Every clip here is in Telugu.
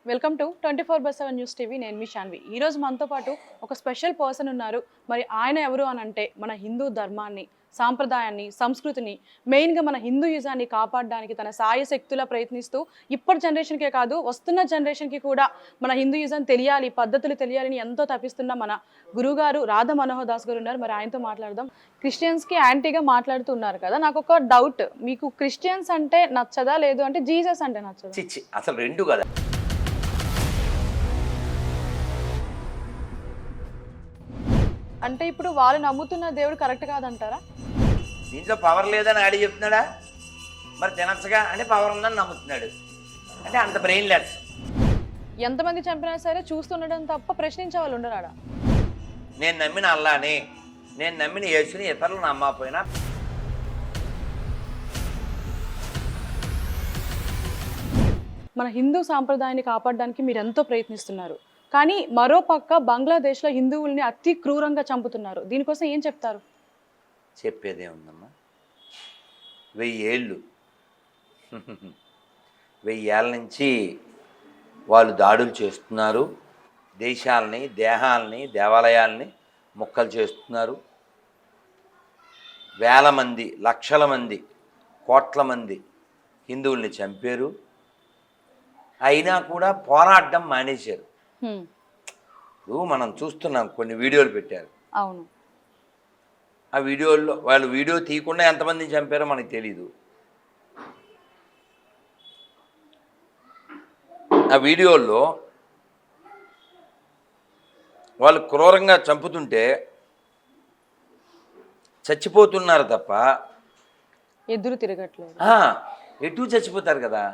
Welcome to 24/7 news TV. నేను మీ శాన్వి. ఈరోజు మనతో పాటు ఒక స్పెషల్ పర్సన్ ఉన్నారు. మరి ఆయన ఎవరు అని అంటే మన హిందూ ధర్మాన్ని, సాంప్రదాయాన్ని, సంస్కృతిని, మెయిన్గా మన హిందూయిజాన్ని కాపాడడానికి తన సాయశక్తులా ప్రయత్నిస్తూ ఇప్పటి జనరేషన్కే కాదు వస్తున్న జనరేషన్కి కూడా మన హిందూయిజం తెలియాలి, పద్ధతులు తెలియాలని ఎంతో తప్పిస్తున్న మన గురుగారు రాధా మనోహర్ దాస్ గారు ఉన్నారు. మరి ఆయనతో మాట్లాడదాం. క్రిస్టియన్స్కి యాంటీగా మాట్లాడుతూ ఉన్నారు కదా, నాకు ఒక డౌట్. మీకు క్రిస్టియన్స్ అంటే నచ్చదా, లేదు అంటే జీసస్ అంటే నచ్చదా? చిచ్చి అసలు రెండు కదా. అంటే ఇప్పుడు వాళ్ళు నమ్ముతున్న దేవుడు కరెక్ట్ కాదంటారా? దీంట్లో పవర్ లేదని ఆడి చెప్తున్నాడా? మరి తినచ్చగా అంటే పవర్ ఉందని నమ్ముతున్నాడు. అంటే అంత బ్రెయిన్ లెస్. ఎంతమంది చంపినా సరే చూస్తుండడం తప్ప ప్రశ్నించే వాళ్ళు ఉండరాడా? నేను నమ్మిన అల్లాని, నేను నమ్మిన యేసుని ఇతరులు నమ్మకపోయినా మన హిందూ సాంప్రదాయాన్ని కాపాడడానికి మీరు ఎంతో ప్రయత్నిస్తున్నారు. కానీ మరో పక్క బంగ్లాదేశ్లో హిందువుల్ని అతి క్రూరంగా చంపుతున్నారు. దీనికోసం ఏం చెప్తారు? చెప్పేదే ఉందమ్మా. 1000 ఏళ్ళు 1000 ఏళ్ళ నుంచి వాళ్ళు దాడులు చేస్తున్నారు. దేశాలని, దేహాలని, దేవాలయాల్ని ముక్కలు చేస్తున్నారు. వేల మంది, లక్షల మంది, కోట్ల మంది హిందువుల్ని చంపారు. అయినా కూడా పోరాటం మానేశారు. ఇప్పుడు మనం చూస్తున్నాం, కొన్ని వీడియోలు పెట్టారు. అవును. ఆ వీడియోల్లో వాళ్ళు వీడియో తీయకుండా ఎంతమందిని చంపారో మనకు తెలీదు. ఆ వీడియోల్లో వాళ్ళు క్రూరంగా చంపుతుంటే చచ్చిపోతున్నారు తప్ప ఎదురు తిరగట్లేదు. ఎటు చచ్చిపోతారు కదా.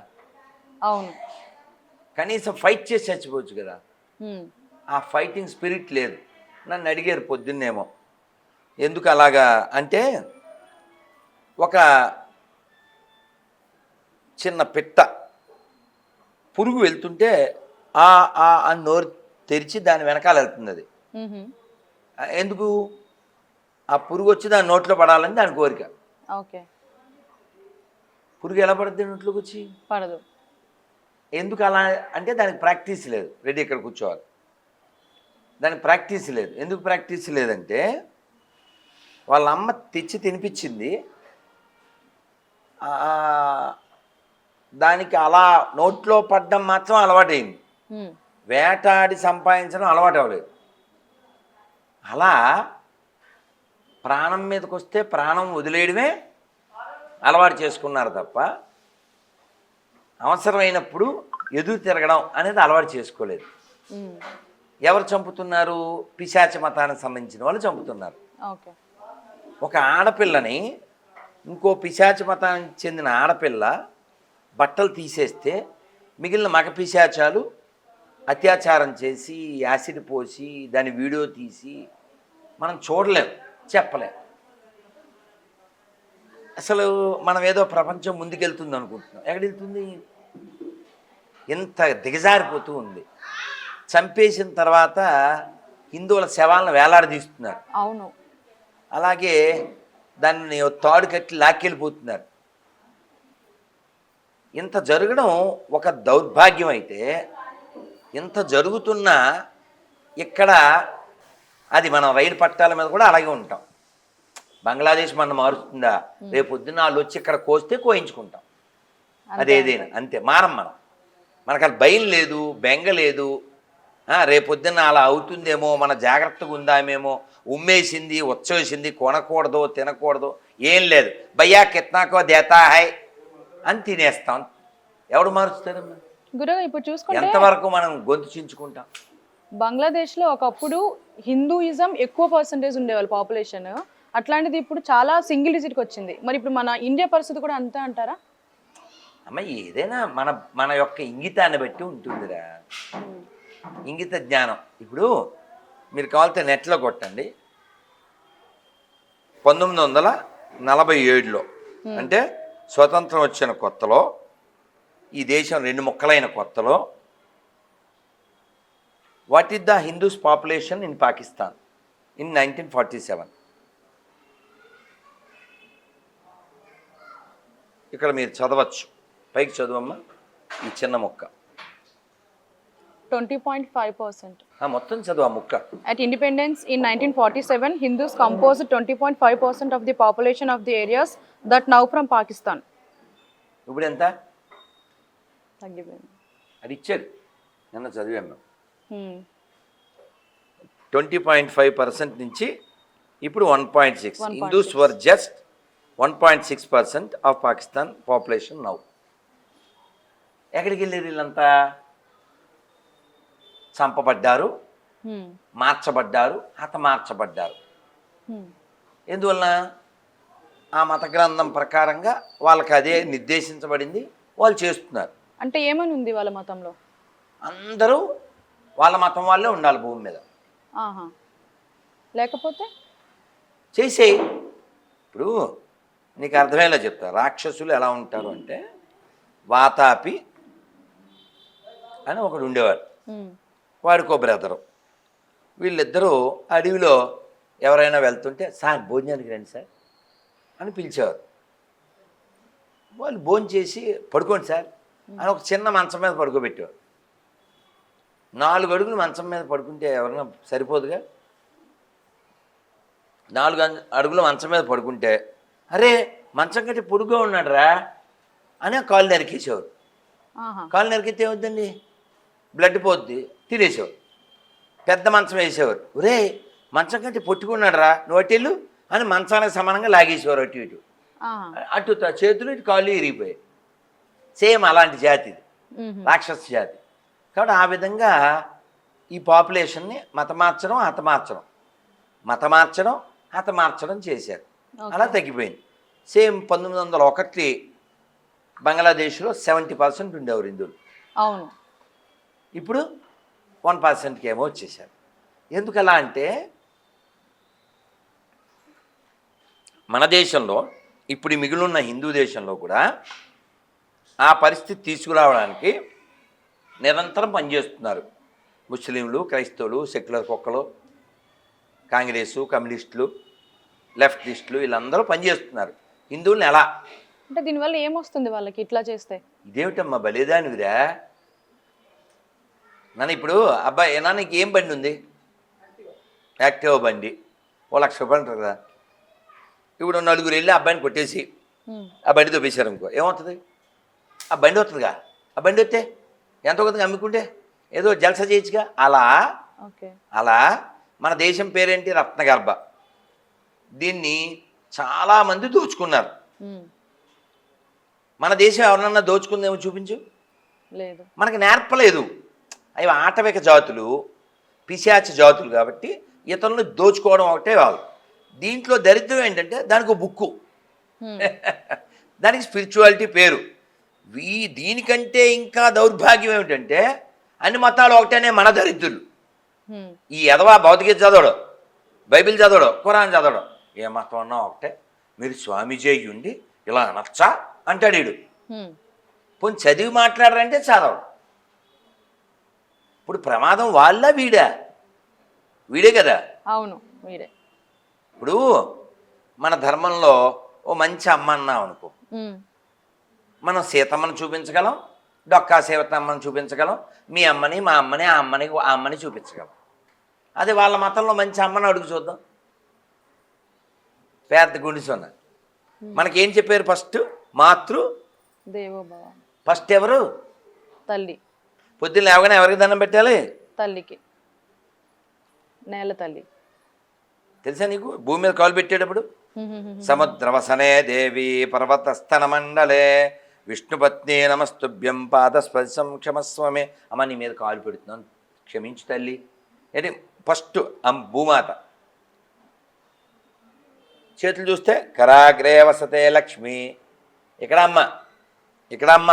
అవును. కనీసం ఫైట్ చేసి చచ్చిపోవచ్చు కదా. ఆ ఫైటింగ్ స్పిరిట్ లేదు. నన్ను అడిగారు పొద్దున్నేమో ఎందుకు అలాగా అంటే, ఒక చిన్న పిట్ట పురుగు వెళ్తుంటే ఆ నోరు తెరిచి దాని వెనకాల వెళ్తుంది. అది ఎందుకు? ఆ పురుగు వచ్చి దాని నోట్లో పడాలని దాని కోరిక. ఓకే. పురుగు ఎలా పడుతుంది నోట్లోకి వచ్చి? పడదు. ఎందుకు అలా అంటే దానికి ప్రాక్టీస్ లేదు. రెడీ ఇక్కడ కూర్చోవాలి. దానికి ప్రాక్టీస్ లేదు. ఎందుకు ప్రాక్టీస్ లేదంటే వాళ్ళ అమ్మ తెచ్చి తినిపించింది. దానికి అలా నోట్లో పడ్డం మాత్రం అలవాటైంది. వేటాడి సంపాదించడం అలవాటు అవ్వలేదు. అలా ప్రాణం మీదకి వస్తే ప్రాణం వదిలేయడమే అలవాటు చేసుకున్నారు తప్ప అవసరమైనప్పుడు ఎదురు తిరగడం అనేది అలవాటు చేసుకోలేదు. ఎవరు చంపుతున్నారు? పిశాచ మతానికి సంబంధించిన వాళ్ళు చంపుతున్నారు. ఒక ఆడపిల్లని ఇంకో పిశాచ మతానికి చెందిన ఆడపిల్ల బట్టలు తీసేస్తే మిగిలిన మగ పిశాచాలు అత్యాచారం చేసి యాసిడ్ పోసి దాని వీడియో తీసి మనం చూడలేం, చెప్పలేం. అసలు మనం ఏదో ప్రపంచం ముందుకెళ్తుంది అనుకుంటున్నాం. ఎక్కడికి వెళ్తుంది? ఇంత దిగజారిపోతూ ఉంది. చంపేసిన తర్వాత హిందువుల శవాలను వేలాడదీస్తున్నారు. అవును. అలాగే దాన్ని తాడు కట్టి లాక్కెళ్ళిపోతున్నారు. ఇంత జరగడం ఒక దౌర్భాగ్యం అయితే, ఇంత జరుగుతున్నా ఇక్కడ అది మనం రైలు పట్టాల మీద కూడా అలాగే ఉంటాం. బంగ్లాదేశ్ మనం మారుస్తుందా? రేపొద్దున వాళ్ళు వచ్చి ఇక్కడ కోస్తే కోయించుకుంటాం. అదేదైనా అంతే, మారం మనం. మనకు అది భయం లేదు, బెంగ లేదు. రేపొద్దున అలా అవుతుందేమో, మన జాగ్రత్తగా ఉందామేమో, ఉమ్మేసింది, వచ్చేసింది, కొనకూడదు, తినకూడదు, ఏం లేదు. భయ్యా కిత్నాకో దేతా హై అని తినేస్తాం. ఎవడు మారుస్తారమ్మా? గురువు ఇప్పుడు చూసుకుంటే ఎంతవరకు మనం గొంతు చించుకుంటాం? బంగ్లాదేశ్లో ఒకప్పుడు హిందూయిజం ఎక్కువ పర్సంటేజ్ ఉండేవాళ్ళు పాపులేషన్. అట్లాంటిది ఇప్పుడు చాలా సింగిల్ డిజిట్కి వచ్చింది. మరి ఇప్పుడు మన ఇండియా పరిస్థితి కూడా అంతే అంటారా? అమ్మ, ఏదైనా మన యొక్క ఇంగితాన్ని బట్టి ఉంటుందిరా. ఇంగిత జ్ఞానం. ఇప్పుడు మీరు కావాలంటే నెట్లో కొట్టండి. 1947లో అంటే స్వతంత్రం వచ్చిన కొత్తలో, ఈ దేశం 2 ముక్కలైన కొత్తలో, what is the Hindus population in Pakistan in 1947? ఇక్కడ మీరు చదవచ్చు. పైకి చదువమ్మా ఈ చిన్న మొక్క. 20.5%. మొత్తం చదువు ఆ ముక్క. At independence in 1947, Hindus composed 20.5% of the population of the areas that now from Pakistan. ఇప్పుడు ఎంత? తగ్గిపోయింది. అది ఇచ్చాడు నిన్న చదివాను. Hmm. 20.5% నుంచి ఇప్పుడు 1.6. Hindus were just 1.6% of Pakistan population now. ఎక్కడికి వెళ్ళారు వీళ్ళంతా? చంపబడ్డారు, Hmm. మార్చబడ్డారు, హతమార్చబడ్డారు. Hmm. ఎందువలన? ఆ మత గ్రంథం ప్రకారంగా వాళ్ళకి అదే నిర్దేశించబడింది, వాళ్ళు చేస్తున్నారు. అంటే ఏమని ఉంది వాళ్ళ మతంలో? అందరూ వాళ్ళ మతం వాళ్ళే ఉండాలి భూమి మీద. ఆహా, లేకపోతే చేసేయి. ఇప్పుడు నీకు అర్థమయ్యేలా చెప్తా. రాక్షసులు ఎలా ఉంటారు అంటే, వాతాపి అని ఒకడు ఉండేవాడు, Hmm. వాడికో బ్రదరు. వీళ్ళిద్దరూ అడవిలో ఎవరైనా వెళ్తుంటే, సార్ భోజనానికి రండి సార్ అని పిలిచేవారు. వాళ్ళు భోజనం చేసి పడుకోండి సార్ అని ఒక చిన్న మంచం మీద పడుకోబెట్టేవారు. 4 అడుగులు మంచం మీద పడుకుంటే ఎవరైనా సరిపోదుగా. 4 అడుగులు మంచం మీద పడుకుంటే, అరే మంచం కంటే పొడుగ్గా ఉన్నాడు రా అని కాళ్ళు నరికేసేవారు. ఆహా, కాళ్ళు నరికితే ఏమవుద్దండి? బ్లడ్ పోద్ది, తినేసేవారు. పెద్ద మంచం వేసేవారు, ఒరే మంచం కంటే పొట్టుకున్నాడు రా నువ్వు అట్టెళ్ళు అని మంచానికి సమానంగా లాగేసేవారు అటు ఇటు. ఆహా. అటు చేతులు ఇటు కాళ్ళు ఇరిగిపోయాయి. సేమ్ అలాంటి జాతి ఇది, మ్మ్. రాక్షస జాతి. కాబట్టి ఆ విధంగా ఈ పాపులేషన్ని మతమార్చడం హతమార్చడం చేశారు. అలా తగ్గిపోయింది. సేమ్ 1901 బంగ్లాదేశ్లో 70% ఉండేవారు హిందువులు. అవును. ఇప్పుడు 1%కి ఏమో వచ్చేసారు. ఎందుకలా అంటే, మన దేశంలో ఇప్పుడు మిగిలిన హిందూ దేశంలో కూడా ఆ పరిస్థితి తీసుకురావడానికి నిరంతరం పనిచేస్తున్నారు. ముస్లింలు, క్రైస్తవులు, సెక్యులర్ కుక్కలు, కాంగ్రెసు, కమ్యూనిస్టులు, లెఫ్టిస్టులు వీళ్ళందరూ పనిచేస్తున్నారు. హిందువుల్ని ఎలా? అంటే దీనివల్ల ఏమొస్తుంది వాళ్ళకి ఇట్లా చేస్తే? ఇదేమిటమ్మా బలిదానివిరా? నన్ను ఇప్పుడు అబ్బాయి నీకు ఏం బండి ఉంది? యాక్టివ్ బండి, 1,00,000 రూపాయలు ఉంటుంది కదా. ఇప్పుడు 4 వెళ్ళి అబ్బాయిని కొట్టేసి మ్మ్. ఆ బండి తోపేశారు అనుకో, ఏమవుతుంది? ఆ బండి వస్తుందిగా. ఆ బండి వస్తే ఎంత కొద్దిగా అమ్ముకుంటే ఏదో జల్సా చేయొచ్చుగా. ఓకే. అలా మన దేశం పేరేంటి? రత్నగర్భ. దీన్ని చాలామంది దోచుకున్నారు. మ్మ్. మన దేశం ఎవరన్నా దోచుకుందేమో చూపించు. లేదు. మనకి నేర్పలేదు. అవి ఆటవిక జాతులు, పిశాచ జాతులు కాబట్టి ఇతరులను దోచుకోవడం ఒకటే వాళ్ళు. దీంట్లో దరిద్రం ఏంటంటే దానికి ఒక బుక్కు, మ్మ్. దానికి స్పిరిచువాలిటీ పేరు. దీనికంటే ఇంకా దౌర్భాగ్యం ఏమిటంటే అన్ని మతాలు ఒకటేనే మన దరిద్రులు. మ్మ్. ఈ ఎదవా భౌతికత చదవడు, బైబిల్ చదవడు, ఖురాన్ చదవడు, ఏ మతం అన్నా ఒకటే. మీరు స్వామీజీ అయ్యుండి ఇలా అనొచ్చా అంటాడు వీడు. మ్మ్. పోనీ చదివి మాట్లాడరంటే చదవడు. ఇప్పుడు ప్రమాదం వాళ్ళ వీడే కదా. అవును, మీరే. ఇప్పుడు మన ధర్మంలో ఓ మంచి అమ్మ అన్నాం అనుకో, మ్మ్. మనం సీతమ్మను చూపించగలం, డొక్కా సీతమ్మను చూపించగలం, మీ అమ్మని, మా అమ్మని, ఆ అమ్మని చూపించగలం. అదే వాళ్ళ మతంలో మంచి అమ్మని అడుగు చూద్దాం. పెద్ద గుండిసొన్న. మనకేం చెప్పారు? ఫస్ట్ మాతృ దేవోభవ. ఫస్ట్ ఎవరు? తల్లి. పొద్దున్న లేవగానే ఎవరికి దండం పెట్టాలి? తల్లికి, నేల తల్లి. తెలుసా నీకు? భూమి మీద కాలు పెట్టేటప్పుడు సముద్రవసనే దేవి పర్వతస్థన మండలే విష్ణుపత్ని నమస్తుభ్యం పాదస్పర్శం క్షమస్వమే. అమ్మ నీ మీద కాలు పెడుతున్నాను, క్షమించు తల్లి. ఏంటి? ఫస్ట్ భూమాత. చేతులు చూస్తే కరాగ్రే వసతే లక్ష్మి. ఇక్కడ అమ్మ,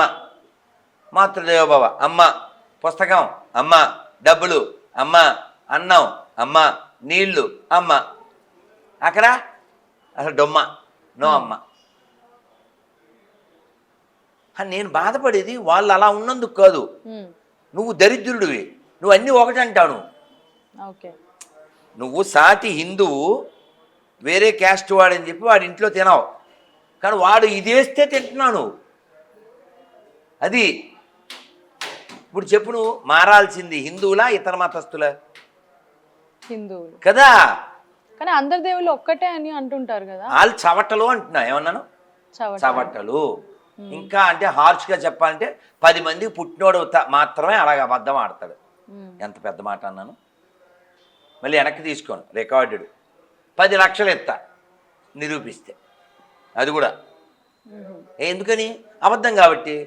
మాతృదేవోభవ అమ్మ, పుస్తకం అమ్మ, డబ్బులు అమ్మ, అన్నం అమ్మ, నీళ్లు అమ్మ. అక్కడ అసలు డొమ్మ, నో అమ్మ. నేను బాధపడేది వాళ్ళు అలా ఉన్నందుకు కాదు. మ్మ్. నువ్వు దరిద్రుడివి, నువ్వు అన్నీ ఒకటంటావు. ఓకే. నువ్వు సాటి హిందువు, వేరే క్యాస్ట్ వాడని చెప్పి వాడి ఇంట్లో తినవు, కానీ వాడు ఇది వేస్తే తింటున్నావు నువ్వు. అది ఇప్పుడు చెప్పు నువ్వు మారాల్సింది హిందువులా ఇతర మతస్థులా హిందువులు కదా? కానీ అందరి దేవుళ్ళు ఒక్కటే అని అంటుంటారు కదా. వాళ్ళు చవటలు అంటున్నా, ఏమన్నాను? చవటలు. ఇంకా అంటే హార్ష్గా చెప్పాలంటే 10 మందికి పుట్టినోడు మాత్రమే అలాగ అబద్ధం ఆడతాడు. ఎంత పెద్ద మాట అన్నాను. మళ్ళీ వెనక్కి తీసుకోను, రికార్డెడ్. 10 లక్షలు ఎత్తా నిరూపిస్తే, అది కూడా ఎందుకని? అబద్ధం కాబట్టి.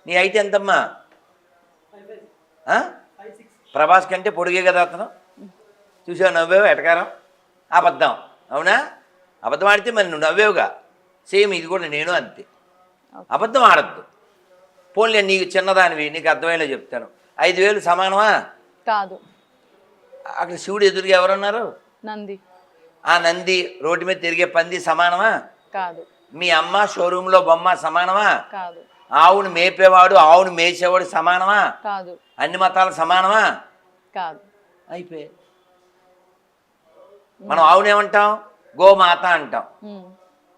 నీ అయితే ఎంతమ్మా? ప్రభాస్ కంటే పొడిగే కదా అతను. చూసావు, నవ్వేవు, ఎటకారం, అబద్ధం. అవునా? అబద్ధం ఆడితే మరి నువ్వు నవ్వేవుగా. సేమ్ ఇది కూడా నేను అంతే. అబద్ధం ఆడద్దు. పోన్లే, నీకు చిన్నదానివి, నీకు అర్థమయ్యేలా చెప్తాను. 5,000 సమానమా? కాదు. అక్కడ శివుడు ఎదురుగా ఎవరున్నారు? నంది. ఆ నంది, రోడ్డు మీద తిరిగే పంది సమానమా? కాదు. మీ అమ్మ షోరూంలో బొమ్మ సమానమా? కాదు. ఆవును మేపేవాడు, ఆవును మేసేవాడు సమానమా? కాదు. అన్ని మతాలు సమానమా? కాదు. అయిపోయి మనం ఆవునేమంటాం? గోమాత అంటాం.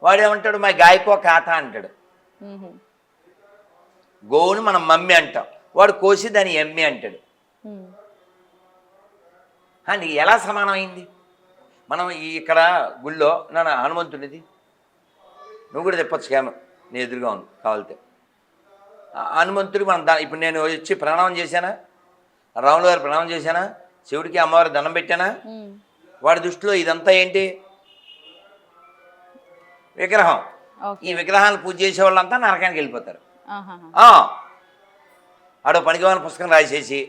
వాడేమంటాడు? మా గాయకో కాత అంటాడు. గోవుని మనం మమ్మీ అంటాం, వాడు కోసి దాన్ని ఎమ్మి అంటాడు. నీకు ఎలా సమానమైంది? మనం ఇక్కడ గుళ్ళో నా హనుమంతుడిది నువ్వు కూడా చెప్పచ్చు, కేమ నీ ఎదురుగా ఉంది కావాలితే. హనుమంతుడికి మనం ఇప్పుడు నేను వచ్చి ప్రణామం చేశానా? రాములు గారు ప్రణామం చేశానా? శివుడికి అమ్మవారి దండం పెట్టానా? వాడి దృష్టిలో ఇదంతా ఏంటి? విగ్రహం. ఈ విగ్రహాన్ని పూజ చేసే వాళ్ళంతా నరకానికి వెళ్ళిపోతారు. ఆడో పనికివాళ్ళ పుస్తకం రాసేసి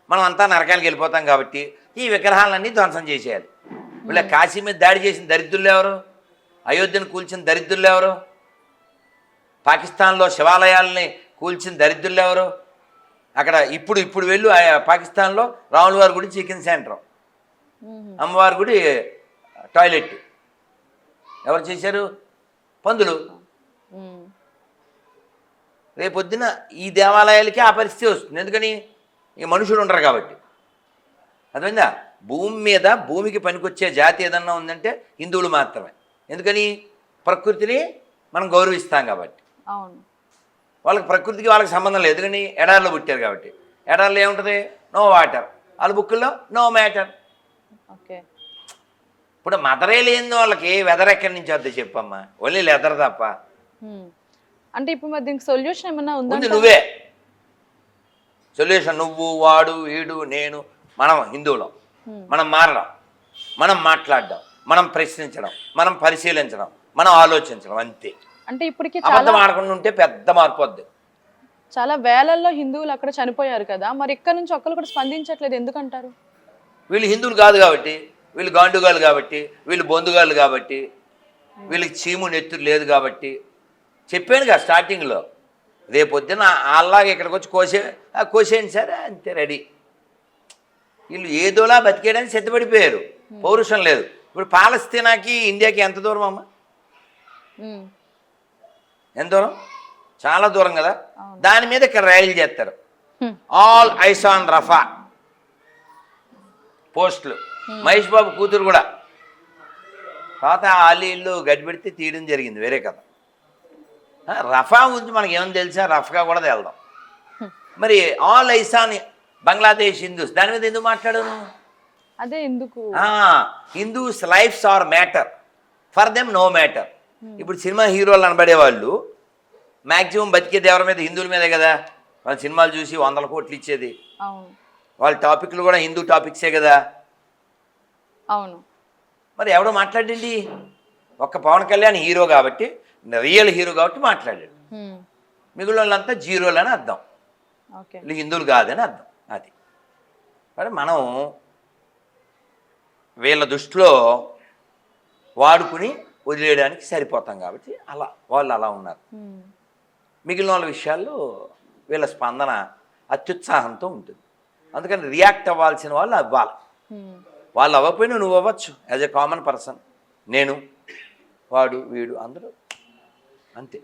మనం అంతా నరకానికి వెళ్ళిపోతాం కాబట్టి ఈ విగ్రహాలన్నీ ధ్వంసం చేసేయాలి. వీళ్ళ కాశీ మీద దాడి చేసిన దరిద్రులు ఎవరు? అయోధ్యను కూల్చిన దరిద్రులు ఎవరు? పాకిస్తాన్లో శివాలయాలని కూల్చిన దరిద్రులు ఎవరు? అక్కడ ఇప్పుడు వెళ్ళు పాకిస్తాన్లో రాముల వారి గుడి చికెన్ సెంటర్, అమ్మవారి గుడి టాయిలెట్ ఎవరు చేశారు? పందులు. రేపొద్దున ఈ దేవాలయాలకి ఆ పరిస్థితి వస్తుంది. ఎందుకని? ఈ మనుషులు ఉండరు కాబట్టి. అర్థమైందా? భూమి మీద భూమికి పనికొచ్చే జాతి ఏదన్నా ఉందంటే హిందువులు మాత్రమే. ఎందుకని? ప్రకృతిని మనం గౌరవిస్తాం కాబట్టి. అవును. వాళ్ళకి ప్రకృతికి వాళ్ళకి సంబంధం లేదు. ఎందుకని? ఎడారిలో పుట్టారు కాబట్టి. ఎడారిలో ఏముంటుంది? No water. వాళ్ళ బుక్కుల్లో నో మ్యాటర్. ఓకే. ఇప్పుడు మదరే లేని వాళ్ళకి వెదర్ ఎక్కడి నుంచి వద్ద చెప్పమ్మా? ఓన్లీ లెదర్ తప్ప. అంటే ఇప్పుడు మరి దీనికి సొల్యూషన్ ఏమన్నా ఉందా? నువ్వే సొల్యూషన్. నువ్వు, వాడు, వీడు, నేను, మనం హిందువులం. మనం మారడం, మనం మాట్లాడడం, మనం ప్రశ్నించడం, మనం పరిశీలించడం, మనం ఆలోచించడం, అంతే. అంటే ఇప్పటికి అబద్ధం ఆడకుండా ఉంటే పెద్ద మార్పు వద్దు. చాలా వేలల్లో హిందువులు అక్కడ చనిపోయారు కదా, మరి ఇక్కడ నుంచి ఒక్కరు కూడా స్పందించట్లేదు, ఎందుకంటారు? వీళ్ళు హిందువులు కాదు కాబట్టి, వీళ్ళు గాండుగాళ్ళు కాబట్టి, వీళ్ళు బొందుగాళ్ళు కాబట్టి, వీళ్ళకి చీము నెత్తురు లేదు కాబట్టి. చెప్పాను కదా స్టార్టింగ్లో, రేపొద్దున అలాగే ఇక్కడికి వచ్చి కోసేయండి సరే అంతే, రెడీ. వీళ్ళు ఏదోలా బతికేయడానికి సిద్ధపడిపోయారు, పౌరుషం లేదు. ఇప్పుడు పాలస్తీనాకి ఇండియాకి ఎంత దూరం అమ్మా? ఎంత దూరం? చాలా దూరం కదా. దాని మీద ఇక్కడ రైలు చేస్తారు. ఆల్ ఐస్ ఆన్ రఫా పోస్టులు. మహేష్ బాబు కూతురు కూడా తర్వాత ఆలి ఇల్లు గడ్డి పెడితే తీయడం జరిగింది, వేరే కథ. రఫా గురించి మనకి ఏమని తెలుసా? రఫ్గా కూడా వెళ్దాం. మరి all eyes on Bangladesh Hindus, దాని మీద ఎందుకు మాట్లాడను? అదే ఎందుకు? Hindus lives are matter, for them no matter. ఇప్పుడు సినిమా హీరోలు అనబడే వాళ్ళు మ్యాక్సిమం బతికేది ఎవరి మీద? హిందువుల మీదే కదా. వాళ్ళ సినిమాలు చూసి 100 కోట్లు ఇచ్చేది. వాళ్ళ టాపిక్లు కూడా హిందూ టాపిక్సే కదా. అవును. మరి ఎవడో మాట్లాడండి? ఒక్క పవన్ కళ్యాణ్ హీరో కాబట్టి, రియల్ హీరో కాబట్టి మాట్లాడాడు. మిగిలిన వాళ్ళంతా జీరోలని అర్థం, వీళ్ళు హిందువులు కాదని అర్థం. అది మరి మనం వీళ్ళ దృష్టిలో వాడుకుని వదిలేయడానికి సరిపోతాం కాబట్టి అలా వాళ్ళు అలా ఉన్నారు. మిగిలిన వాళ్ళ విషయాల్లో వీళ్ళ స్పందన అత్యుత్సాహంతో ఉంటుంది. అందుకని రియాక్ట్ అవ్వాల్సిన వాళ్ళు అవ్వాలి. వాళ్ళు అవ్వకపోయినా నువ్వు అవ్వచ్చు. యాజ్ ఎ కామన్ పర్సన్, నేను, వాడు, వీడు అందరూ అంతే.